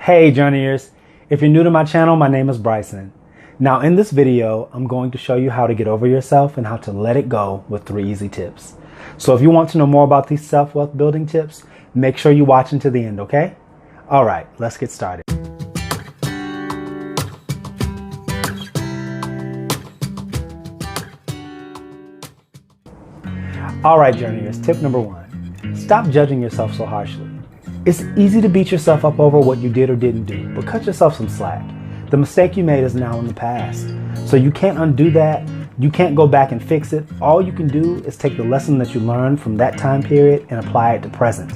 Hey journeyers, if you're new to my channel, my name is Bricesin. Now in this video, I'm going to show you how to get over yourself and how to let it go with 3 easy tips. So if you want to know more about these self-wealth building tips, make sure you watch until the end, okay? All right, let's get started. All right, journeyers, tip number 1, stop judging yourself so harshly. It's easy to beat yourself up over what you did or didn't do, but cut yourself some slack. The mistake you made is now in the past. So you can't undo that. You can't go back and fix it. All you can do is take the lesson that you learned from that time period and apply it to present.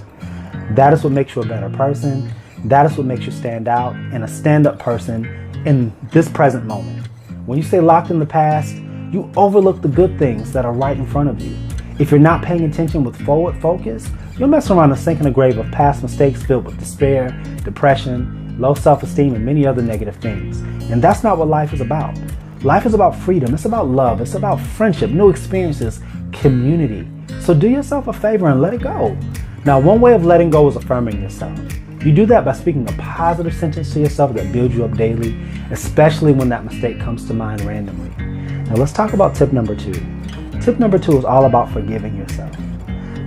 That is what makes you a better person. That is what makes you stand out and a stand-up person in this present moment. When you stay locked in the past, you overlook the good things that are right in front of you. If you're not paying attention with forward focus, you'll mess around and sink in a grave of past mistakes filled with despair, depression, low self-esteem, and many other negative things. And that's not what life is about. Life is about freedom. It's about love. It's about friendship, new experiences, community. So do yourself a favor and let it go. Now, one way of letting go is affirming yourself. You do that by speaking a positive sentence to yourself that builds you up daily, especially when that mistake comes to mind randomly. Now let's talk about tip number 2. Tip number 2 is all about forgiving yourself.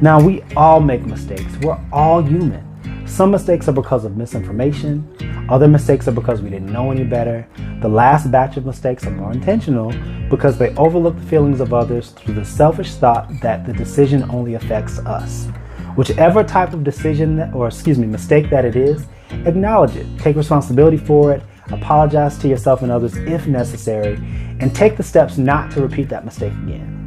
Now, we all make mistakes. We're all human. Some mistakes are because of misinformation. Other mistakes are because we didn't know any better. The last batch of mistakes are more intentional because they overlook the feelings of others through the selfish thought that the decision only affects us. Whichever type of mistake that it is, acknowledge it. Take responsibility for it. Apologize to yourself and others if necessary, and take the steps not to repeat that mistake again.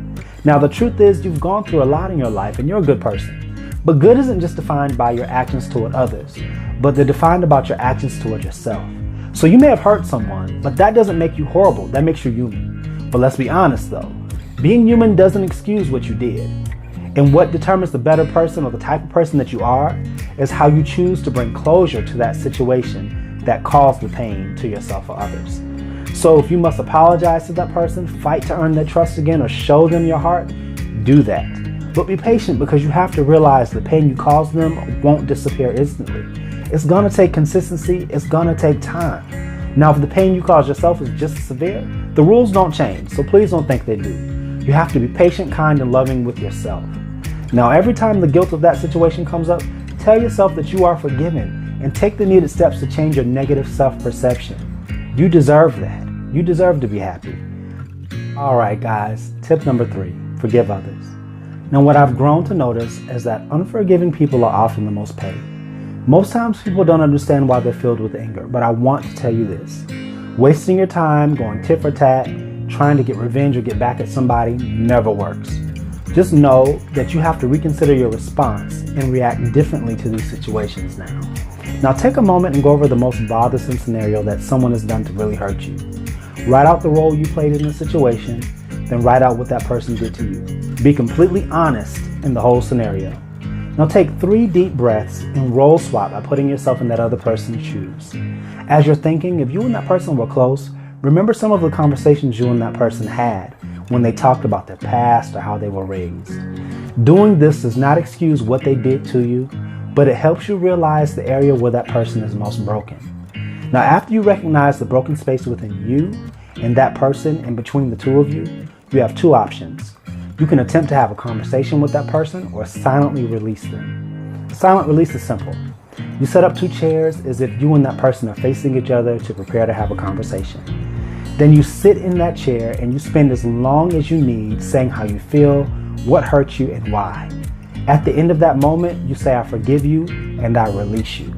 Now, the truth is you've gone through a lot in your life and you're a good person. But good isn't just defined by your actions toward others, but they're defined about your actions toward yourself. So you may have hurt someone, but that doesn't make you horrible. That makes you human. But let's be honest though, being human doesn't excuse what you did. And what determines the better person or the type of person that you are is how you choose to bring closure to that situation that caused the pain to yourself or others. So if you must apologize to that person, fight to earn their trust again, or show them your heart, do that. But be patient, because you have to realize the pain you caused them won't disappear instantly. It's gonna take consistency, it's gonna take time. Now, if the pain you caused yourself is just as severe, the rules don't change, so please don't think they do. You have to be patient, kind, and loving with yourself. Now, every time the guilt of that situation comes up, tell yourself that you are forgiven and take the needed steps to change your negative self-perception. You deserve that. You deserve to be happy. All right, guys, tip number 3, forgive others. Now, what I've grown to notice is that unforgiving people are often the most pain. Most times people don't understand why they're filled with anger, but I want to tell you this. Wasting your time going tit for tat, trying to get revenge or get back at somebody never works. Just know that you have to reconsider your response and react differently to these situations now. Now take a moment and go over the most bothersome scenario that someone has done to really hurt you. Write out the role you played in the situation, then write out what that person did to you. Be completely honest in the whole scenario. Now take 3 deep breaths and role swap by putting yourself in that other person's shoes. As you're thinking, if you and that person were close, remember some of the conversations you and that person had when they talked about their past or how they were raised. Doing this does not excuse what they did to you, but it helps you realize the area where that person is most broken. Now, after you recognize the broken space within you and that person and between the two of you, you have 2 options. You can attempt to have a conversation with that person or silently release them. Silent release is simple. You set up 2 chairs as if you and that person are facing each other to prepare to have a conversation. Then you sit in that chair and you spend as long as you need saying how you feel, what hurt you, and why. At the end of that moment, you say, I forgive you and I release you.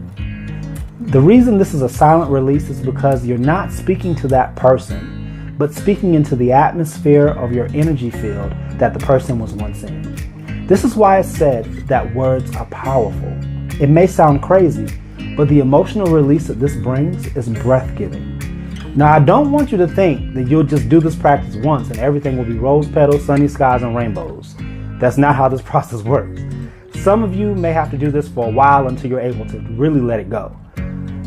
The reason this is a silent release is because you're not speaking to that person, but speaking into the atmosphere of your energy field that the person was once in. This is why it's said that words are powerful. It may sound crazy, but the emotional release that this brings is breath-giving. Now, I don't want you to think that you'll just do this practice once and everything will be rose petals, sunny skies, and rainbows. That's not how this process works. Some of you may have to do this for a while until you're able to really let it go.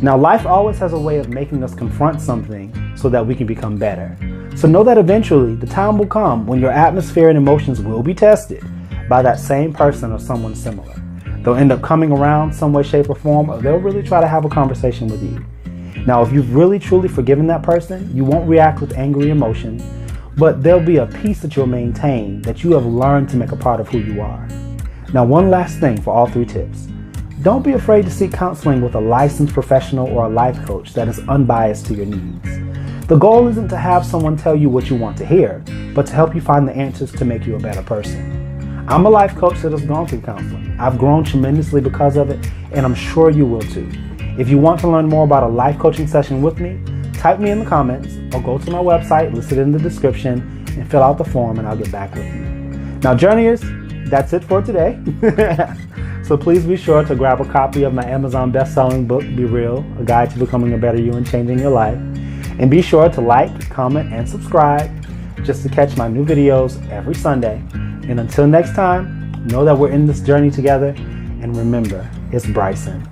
Now, life always has a way of making us confront something so that we can become better. So know that eventually the time will come when your atmosphere and emotions will be tested by that same person or someone similar. They'll end up coming around some way, shape, or form, or they'll really try to have a conversation with you. Now, if you've really truly forgiven that person, you won't react with angry emotion, but there'll be a peace that you'll maintain that you have learned to make a part of who you are. Now, one last thing for all 3 tips. Don't be afraid to seek counseling with a licensed professional or a life coach that is unbiased to your needs. The goal isn't to have someone tell you what you want to hear, but to help you find the answers to make you a better person. I'm a life coach that has gone through counseling. I've grown tremendously because of it, and I'm sure you will too. If you want to learn more about a life coaching session with me, type me in the comments or go to my website listed in the description and fill out the form and I'll get back with you. Now, journeyers, that's it for today. So please be sure to grab a copy of my Amazon best-selling book, Be Real, A Guide to Becoming a Better You and Changing Your Life. And be sure to like, comment, and subscribe just to catch my new videos every Sunday. And until next time, know that we're in this journey together. And remember, it's Bricesin.